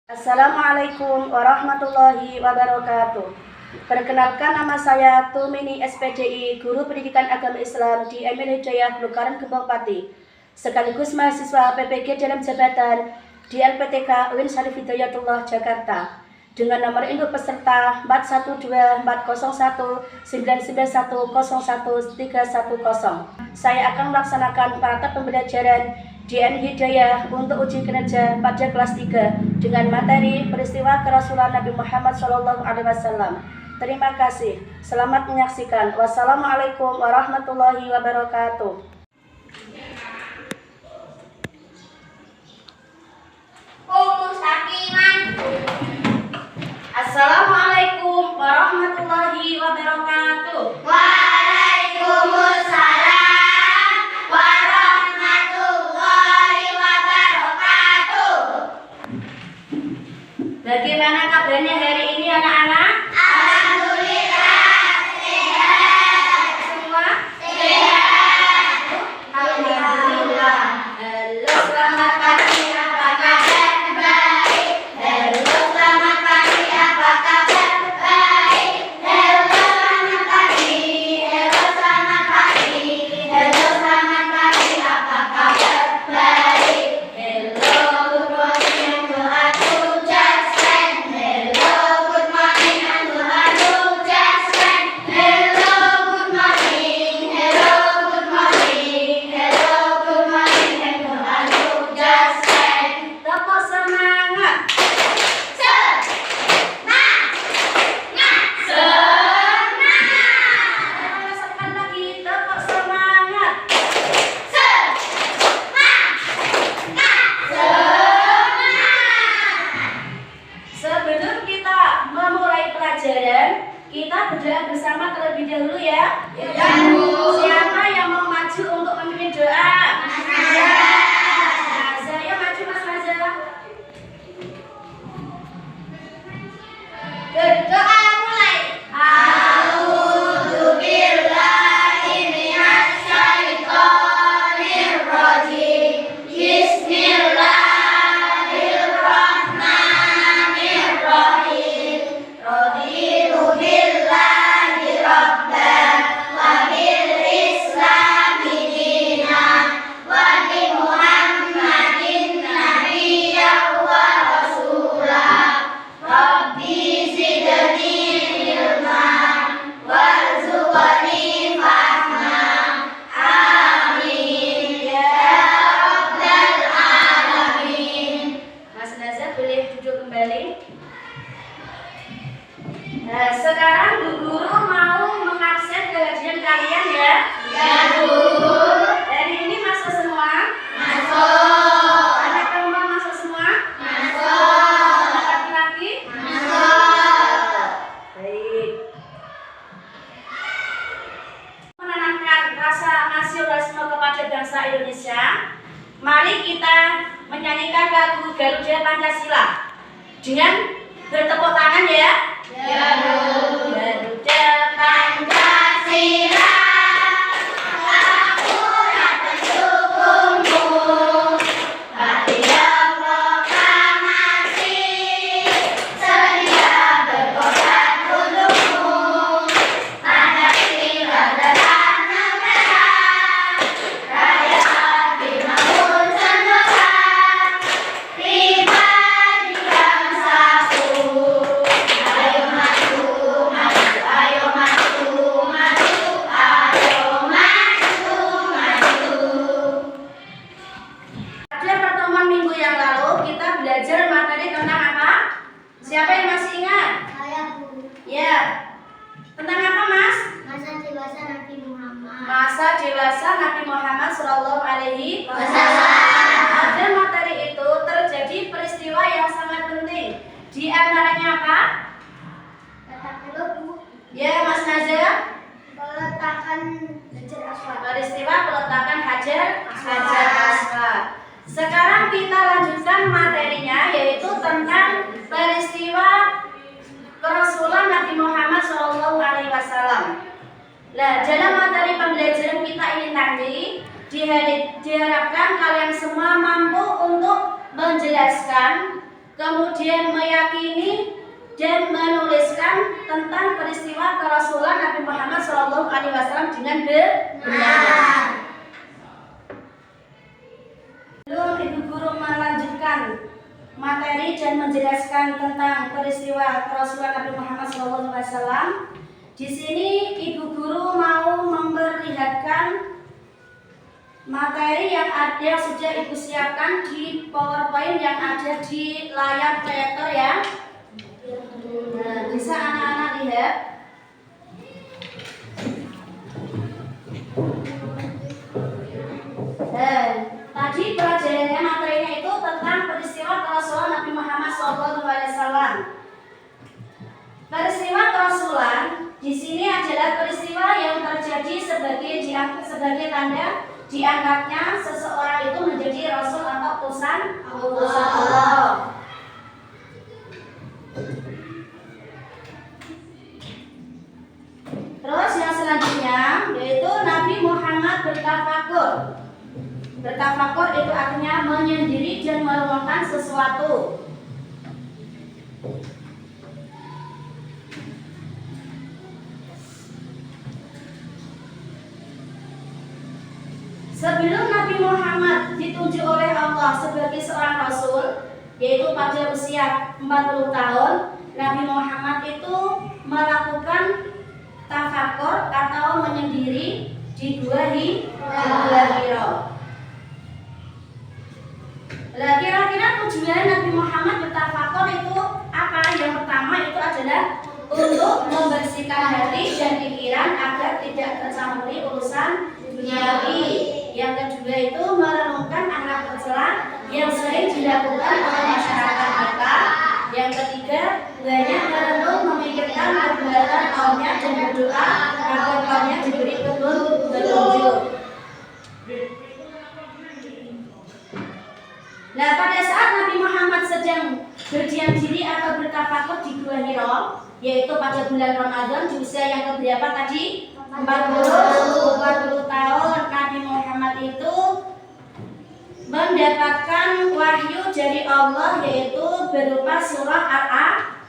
Assalamualaikum warahmatullahi wabarakatuh. Perkenalkan, nama saya Tumini SPDI, Guru Pendidikan Agama Islam di ML Hidayah Bulukaran Gembong Pati, sekaligus mahasiswa PPG dalam jabatan di LPTK UIN Syarif Hidayatullah Jakarta, dengan nomor induk peserta 412-401-991-01310. Saya akan melaksanakan praktek pembelajaran di ML Hidayah untuk uji kinerja pada kelas 3 dengan materi peristiwa kerasulan Nabi Muhammad SAW. Terima kasih. Selamat menyaksikan. Wassalamualaikum warahmatullahi wabarakatuh. Assalamualaikum warahmatullahi wabarakatuh. Waalaikumsalam warahmatullahi wabarakatuh. Bagaimana kabarnya hari ini anak-anak? Alhamdulillah sehat. Semua Sehat. alhamdulillah. Halo, selamat pagi. Apa kabar? Baik. Halo, selamat pagi. Apa kabar? Baik. Halo, selamat pagi. Halo, selamat pagi. Halo, selamat pagi. Apa kabar? Baik. Hello, good morning and good afternoon, just friend. Hello, good morning and good afternoon, just friend. Hello, good morning. Hello, good morning. Hello, good morning and good afternoon, just friend. Tepuk semangat. Sekali lagi, tepuk semangat. Sebelum kita memulai pelajaran, kita berdoa bersama terlebih dahulu ya. Siapa yang mau maju untuk memimpin doa? Nazar, ya maju Mas Nazar. Berdoa mulai. A'udzu billahi minasy syaithanir rajim. Bismillahirrahmanirrahim. Raditu billahi rabban wa bil islami dinan wa bi Muhammadin nabiyyan wa rasulah. Rabbi zidni ilman warzuqni fahma. Amin ya rabbal alamin. Mas Nazar boleh duduk kembali. Nah, sekarang Bu Guru mau mengabsen kehadiran kalian ya. Ya Guru. Hari ini masuk semua? Masuk. Anak perempuan masuk semua? Masuk. Anak laki-laki? Masuk. Baik. Menanamkan rasa nasionalisme kepada bangsa Indonesia, mari kita menyanyikan lagu Garuda Pancasila dengan bertepuk tangan ya. Ya Guru. Garuda Pancasila, akurat pendukungmu. Barisan proklamasi, sedia berkorban untukmu. Pancasila adalah negara, rakyat dibangun sentosa. Pribadi bangsaku, ayo maju, maju, ayo maju, maju, ayo maju, maju. Pada pertemuan minggu yang lalu kita belajar materi tentang apa? Siapa yang masih ingat? Saya Guru. Ya. Tentang apa, Mas? Masa dewasa Nabi Muhammad. Masa dewasa Nabi Muhammad Shallallahu Alaihi Wasallam. Pada materi itu terjadi peristiwa yang sangat penting. Di antaranya apa? Letak dulu Bu. Ya, Mas Nazar. Peletakan Hajar Aswad. Peristiwa peletakan Hajar Aswad. Sekarang kita lanjutkan materinya, yaitu tentang peristiwa kerasulan Nabi Muhammad SAW. Nah, dalam materi pembelajaran kita ini nanti diharapkan kalian semua mampu untuk menjelaskan kemudian meyakini dan menuliskan tentang peristiwa kerasulan Nabi Muhammad SAW dengan benar. Belum Ibu Guru melanjutkan materi dan menjelaskan tentang peristiwa kerasulan Nabi Muhammad SAW, di sini Ibu Guru mau memperlihatkan materi yang sudah Ibu siapkan di PowerPoint yang ada di layar proyektor ya. Nah, bisa anak-anak lihat. Tadi pelajarannya materinya itu tentang peristiwa kerasulan Nabi Muhammad SAW. Peristiwa kerasulan di sini adalah peristiwa yang terjadi sebagai tanda diangkatnya seseorang itu menjadi rasul atau utusan Allah. Terus yang selanjutnya yaitu Nabi Muhammad bertafakur. Bertafakur itu artinya menyendiri dan merenungkan sesuatu. Sebelum Nabi Muhammad ditunjuk oleh Allah sebagai seorang rasul, yaitu pada usia 40 tahun, Nabi Muhammad itu melakukan tafakur atau menyendiri di Gua Hiro. Kira-kira tujuan Nabi Muhammad bertafakur itu apa? Yang pertama itu adalah untuk membersihkan hati dan pikiran agar tidak tercampuri urusan duniawi. Yang kedua itu merenungkan akhlak tercela yang sering dilakukan oleh masyarakat Mekah. Yang ketiga, banyak merenung memikirkan perbuatan kaumnya dan berdoa agar kaumnya diberi petunjuk. Nah, pada saat Nabi Muhammad sedang berdiam diri atau bertafakur di Gua Hiro, yaitu pada bulan Ramadan di usia yang keberapa tadi? 40 tahun. Nabi Muhammad itu mendapatkan wahyu dari Allah, yaitu berupa surah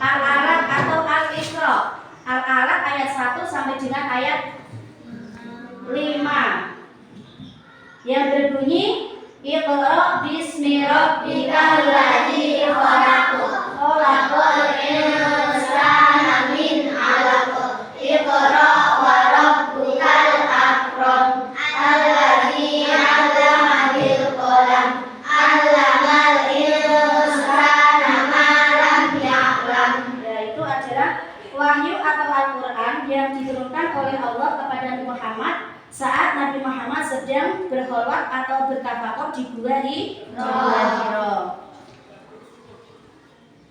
Al-Alaq atau Al-Isra. Al-Alaq ayat 1 sampai dengan ayat 5 yang berbunyi Iqra bismi rabbikal ladzi khalaq, khalaqal insana min 'alaq, Iqra wa rabbukal akram, alladzi 'allama bil qalam, 'allamal insana ma lam ya'lam. Itu adalah wahyu atau Al-Qur'an yang diturunkan oleh Allah kepada Nabi Muhammad saat Nabi Muhammad sedang berkholwat atau bertafakur di Gua Hiro.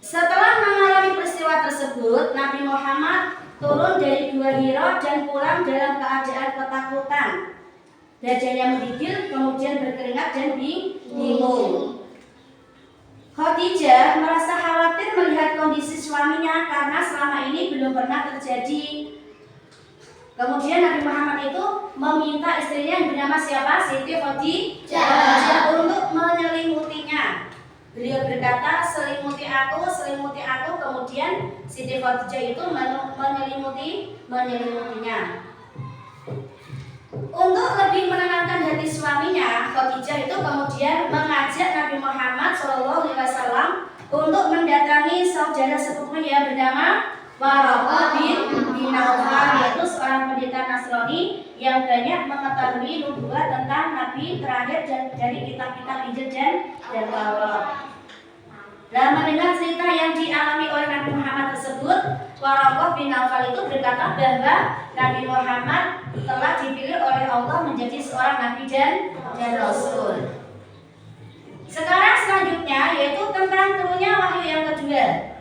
Setelah mengalami peristiwa tersebut, Nabi Muhammad turun dari Gua Hiro dan pulang dalam keadaan ketakutan. Dadanya menggigil, kemudian berkeringat dan bingung. Khadijah merasa khawatir melihat kondisi suaminya karena selama ini belum pernah terjadi. Kemudian Nabi Muhammad itu meminta istrinya yang bernama siapa? Siti Khadijah untuk menyelimutinya. Beliau berkata, selimuti aku. Kemudian Siti Khadijah itu menyelimutinya. Untuk lebih menenangkan hati suaminya, Khadijah itu kemudian mengajak Nabi Muhammad SAW untuk mendatangi saudara sepupunya yang bernama Waraqah bin Nawfal, yaitu seorang pendeta Nasrani yang banyak mengetahui nubuat tentang Nabi terakhir dan dari kitab-kitab Injil dan Taurat. Nah, mendengar cerita yang dialami oleh Nabi Muhammad tersebut, Waraqah bin Nawfal itu berkata bahwa Nabi Muhammad telah dipilih oleh Allah menjadi seorang Nabi dan Rasul. Sekarang selanjutnya yaitu tentang turunnya wahyu yang kedua.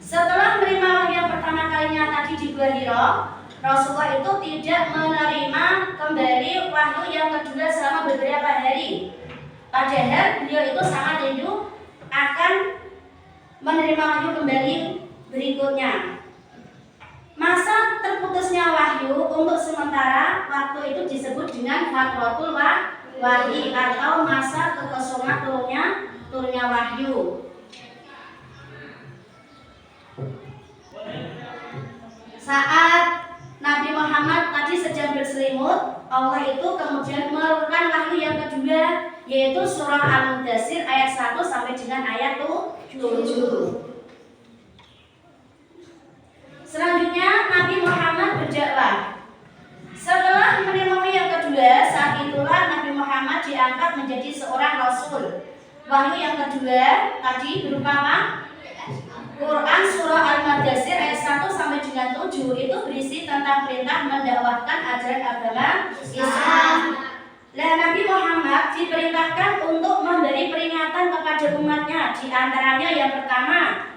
Setelah menerima wahyu yang pertama kalinya tadi di Gua Hiro, Rasulullah itu tidak menerima kembali wahyu yang kedua selama beberapa hari. Padahal beliau itu sangat rindu akan menerima wahyu kembali berikutnya. Masa terputusnya wahyu untuk sementara waktu itu disebut dengan fatratul wahyi atau masa kekosongan turunnya wahyu. Saat Nabi Muhammad tadi sedang berselimut, Allah itu kemudian menurunkan wahyu yang kedua, yaitu surah Al-Mudaththir ayat 1 sampai dengan ayat 7. Selanjutnya Nabi Muhammad berdakwah. Setelah menerima wahyu yang kedua, saat itulah Nabi Muhammad diangkat menjadi seorang rasul. Wahyu yang kedua tadi berupa apa? Quran surah Al-Mudaththir ayat 1 sampai dengan 7 itu berisi tentang perintah mendakwahkan ajaran agama Islam. Dan Nabi Muhammad diperintahkan untuk memberi peringatan kepada umatnya. Di antaranya yang pertama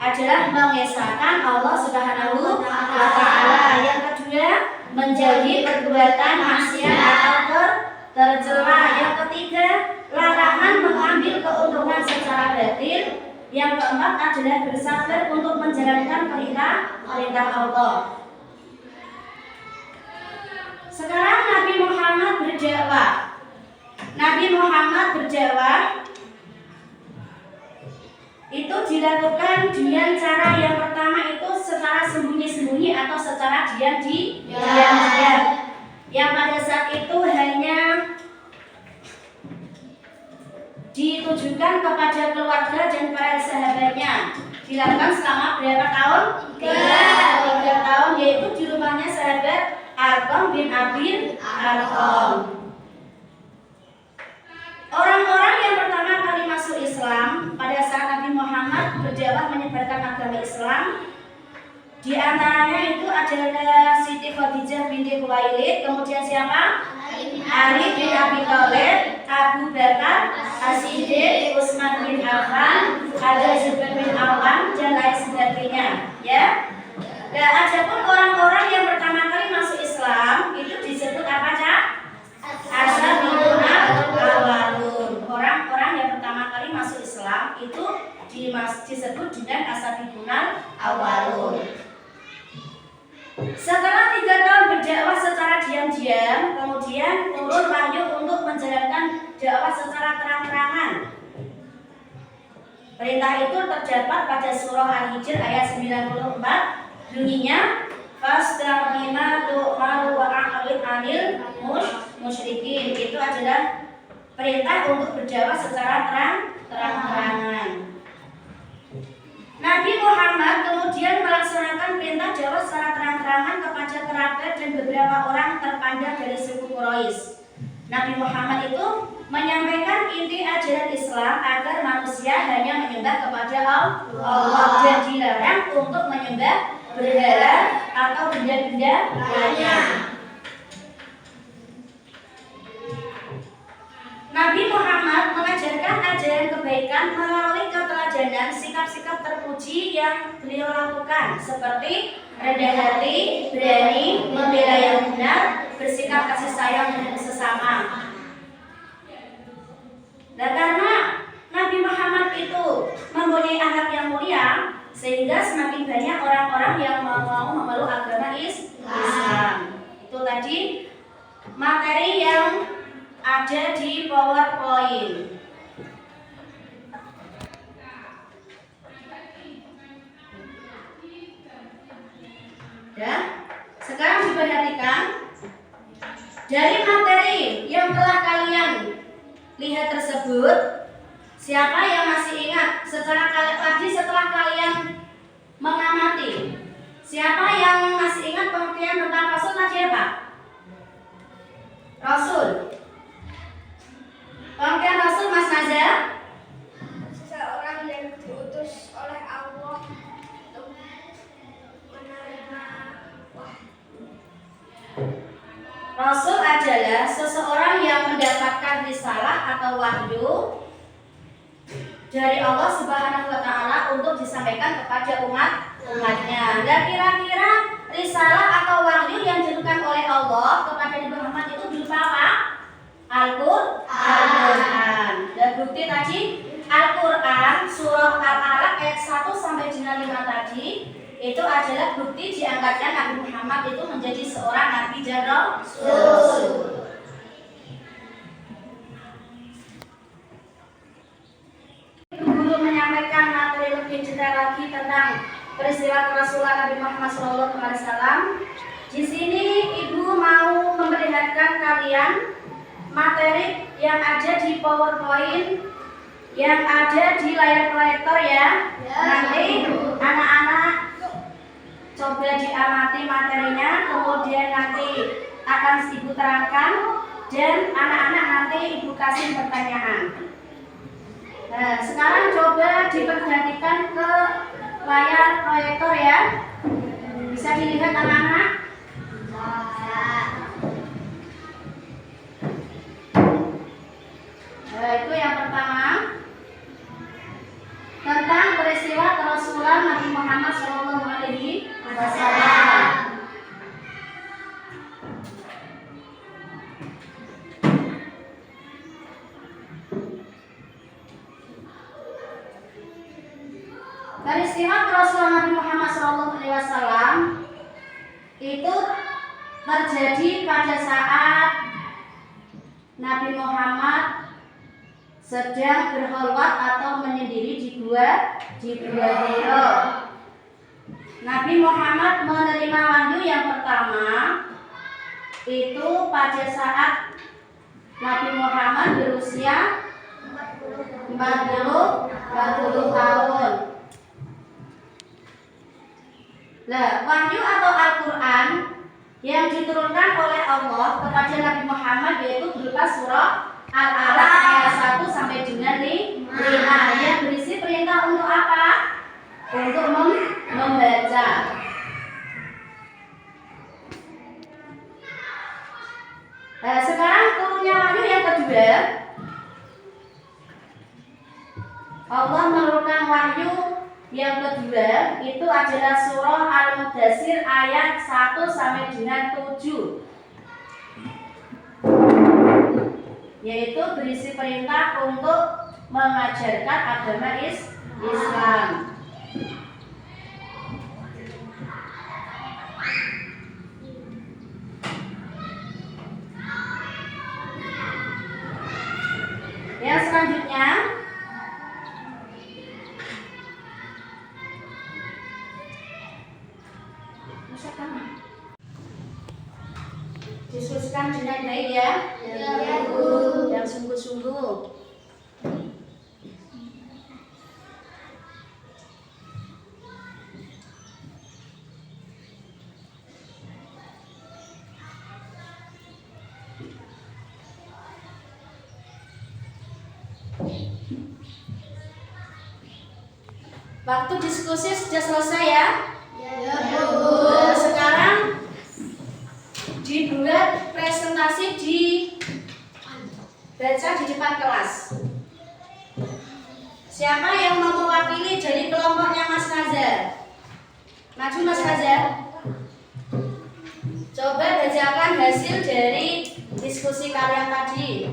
adalah mengesahkan Allah Subhanahu wa Ta'ala. Yang kedua, menjauhi perbuatan maksiat atau tercela. Yang ketiga, larangan mengambil keuntungan secara batil. Yang keempat adalah bersabar untuk menjalankan perintah Allah. Sekarang Nabi Muhammad berdakwah. Nabi Muhammad berdakwah itu dilakukan dengan cara yang pertama itu secara sembunyi-sembunyi atau secara diam-diam. Yang pada saat itu hanya ditujukan kepada keluarga dan para sahabatnya. Dilakukan selama berapa tahun? 3 tahun, yaitu di rumahnya sahabat Arqam bin Abil Arqam. Orang-orang yang pertama kali masuk Islam pada saat Nabi Muhammad berdakwah menyebarkan agama Islam, di antaranya itu adalah Siti Khadijah binti Khuwailid, kemudian siapa? Ali bin Abi Thalib, Abu Bakar As-Siddiq, Utsman bin Affan, ada Zubair bin Awam dan lain sebagainya, ya. Nah, adapun orang-orang yang pertama kali masuk Islam itu disebut apa, Cak? As-Sabiqun al-Awwalun. Orang-orang yang pertama kali masuk Islam itu disebut dengan As-Sabiqun al-Awwalun. Setelah 3 tahun berdakwah secara diam-diam, kemudian turun wahyu untuk menjalankan dakwah secara terang-terangan. Perintah itu terdapat pada surah Al-Hijr ayat 94, bunyinya Fastaqim bima tu'maru wa a'rid 'anil musyrikin. Itu adalah perintah untuk berdakwah secara terang-terangan. Nabi Muhammad kemudian melaksanakan perintah dakwah secara terang-terangan kepada kerabat dan beberapa orang terpandang dari suku Quraisy. Nabi Muhammad itu menyampaikan inti ajaran Islam agar manusia hanya menyembah kepada Allah dan dilarang untuk menyembah berhala atau benda-benda lainnya. Nabi Muhammad mengajarkan ajaran kebaikan melalui keteladanan sikap-sikap terpuji yang beliau lakukan, seperti rendah hati, berani, membela yang benar, bersikap kasih sayang dengan sesama. Dan karena Nabi Muhammad itu mempunyai akhlak yang mulia, sehingga semakin banyak orang-orang yang mau memeluk agama Islam. Itu tadi materi yang ada di PowerPoint. Ya, sekarang diperhatikan dari materi yang telah kalian lihat tersebut, siapa yang masih ingat setelah kalian mengamati? Siapa yang masih ingat pengertian tentang Rasul tadi apa? Rasul. Pengertian Rasul, Mas Naza? Seseorang yang diutus oleh Allah untuk menerima wahyu. Rasul adalah seseorang yang mendapatkan risalah atau wahyu dari Allah Subhanahu wa Ta'ala untuk disampaikan kepada umatnya. Dan kira-kira risalah atau wahyu yang diberikan oleh Allah kepada Nabi Muhammad itu berupa apa? Al-Quran. Dan bukti tadi Al-Quran surah Al-Alaq ayat 1 sampai dengan 5 tadi itu adalah bukti diangkatnya Nabi Muhammad itu menjadi seorang nabi dan rasul. Guru menyampaikan materi lebih detail lagi tentang peristiwa kerasulan Nabi Muhammad SAW. Di sini Ibu mau memperlihatkan kalian materi yang ada di PowerPoint, yang ada di layar proyektor ya. Nanti anak-anak coba diamati materinya, kemudian nanti akan Ibu terangkan dan anak-anak nanti Ibu kasih pertanyaan. Nah, sekarang coba diperhatikan ke layar proyektor ya. Bisa dilihat anak-anak? Nah, itu yang pertama tentang peristiwa kerasulan Nabi Muhammad SAW. Peristiwa kerasulan Nabi Muhammad SAW itu terjadi pada saat Nabi Muhammad sedang berkholwat atau menyendiri di Gua Hira. Nabi Muhammad menerima wahyu yang pertama itu pada saat Nabi Muhammad berusia 40 tahun. Nah, wahyu atau Al-Quran yang diturunkan oleh Allah kepada Nabi Muhammad yaitu berupa surah Al-Alaq ayat 1 sampai dengan 5 yang berisi perintah untuk apa? Untuk membaca. Nah, sekarang turunnya wahyu yang kedua. Allah menurunkan wahyu yang kedua itu adalah surah Al-Mudaththir ayat 1 sampai dengan 7. Yaitu berisi perintah untuk mengajarkan agama Islam. Yang selanjutnya diskusikan dengan baik ya. Ya, Bu. Yang sungguh-sungguh. Waktu diskusi sudah selesai ya. Ya, Bu. Sekarang dibuat presentasi baca di depan kelas. Siapa yang mau mewakili dari kelompoknya Mas Nazar? Maju Mas Nazar. Coba bacakan hasil dari diskusi kalian tadi.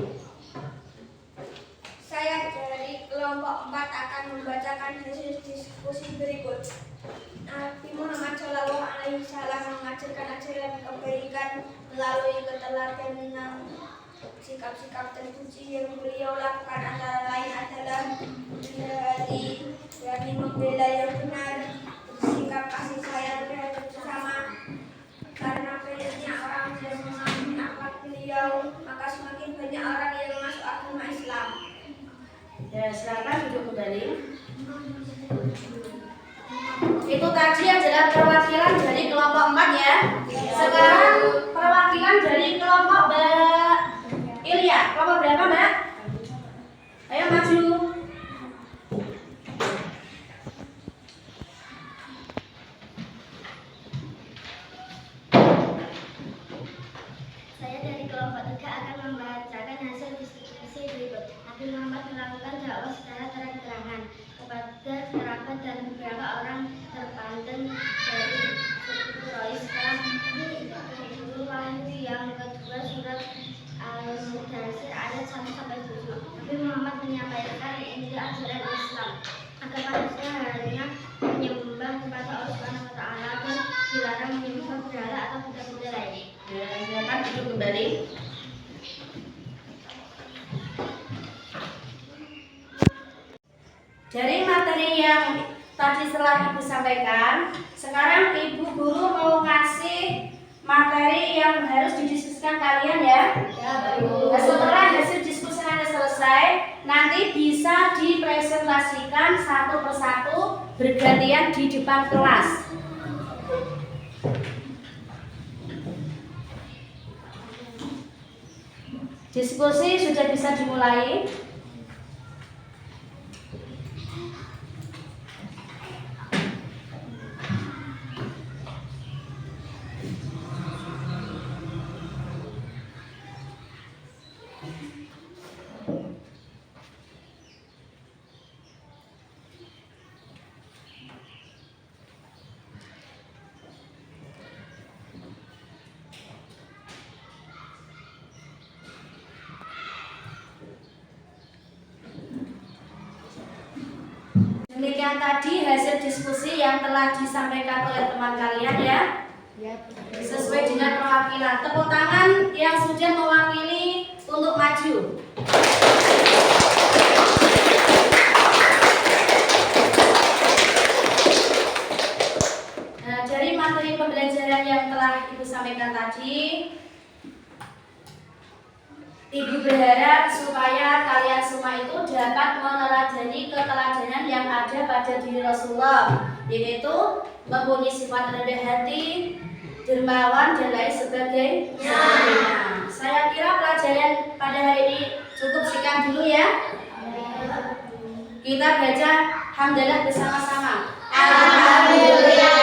Saya dari kelompok 4 akan membacakan hasil diskusi berikut. Nabi Muhammad SAW mengajarkan ajaran kebaikan melalui keteladanan. Sikap-sikap terpuji yang beliau lakukan antara lain adalah rendah hati, berani membela yang benar, bersikap kasih sayang terhadap sesama. Karena banyaknya orang yang memahami akhlak beliau, maka semakin banyak orang yang masuk agama Islam. Ya, silakan duduk kembali. Itu tadi adalah perwakilan dari kelompok 4 ya. Sekarang perwakilan dari kelompok Mbak Ilya. Kelompok berapa Mbak? Ayo maju. Saya dari kelompok 3 akan membacakan hasil diskusi berikut. Nabi Muhammad melakukan dakwah secara terang-terangan kepada kerabat dan beberapa orang terpandang dari suku Quraisy. Setelah itu wahyu yang kedua surat Al-Mudaththir ayat 1 sampai 7. Nabi Muhammad menyampaikan inti ajaran Islam. Agama manusia hanya menyembah kepada Allah Subhanahu wa taala dan dilarang menyembah berhala atau benda-benda lain. Ya, silakan duduk kembali. Dari materi yang tadi setelah Ibu sampaikan, sekarang Ibu Guru mau ngasih materi yang harus didiskusikan kalian ya. Nah, setelah hasil diskusi Anda selesai, nanti bisa dipresentasikan satu persatu bergantian di depan kelas. Diskusi sudah bisa dimulai. Demikian tadi hasil diskusi yang telah disampaikan oleh teman kalian ya. Sesuai dengan perwakilan. Tepuk tangan yang sudah mewakili untuk maju. Nah, dari materi pembelajaran yang telah Ibu sampaikan tadi, Ibu berharap supaya kalian semua itu dapat meneladani keteladanan yang ada pada diri Rasulullah, yaitu mempunyai sifat rendah hati, dermawan dan lain sebagainya. Saya kira pelajaran pada hari ini cukup sekian dulu ya. Kita baca hamdalah bersama-sama. Alhamdulillah.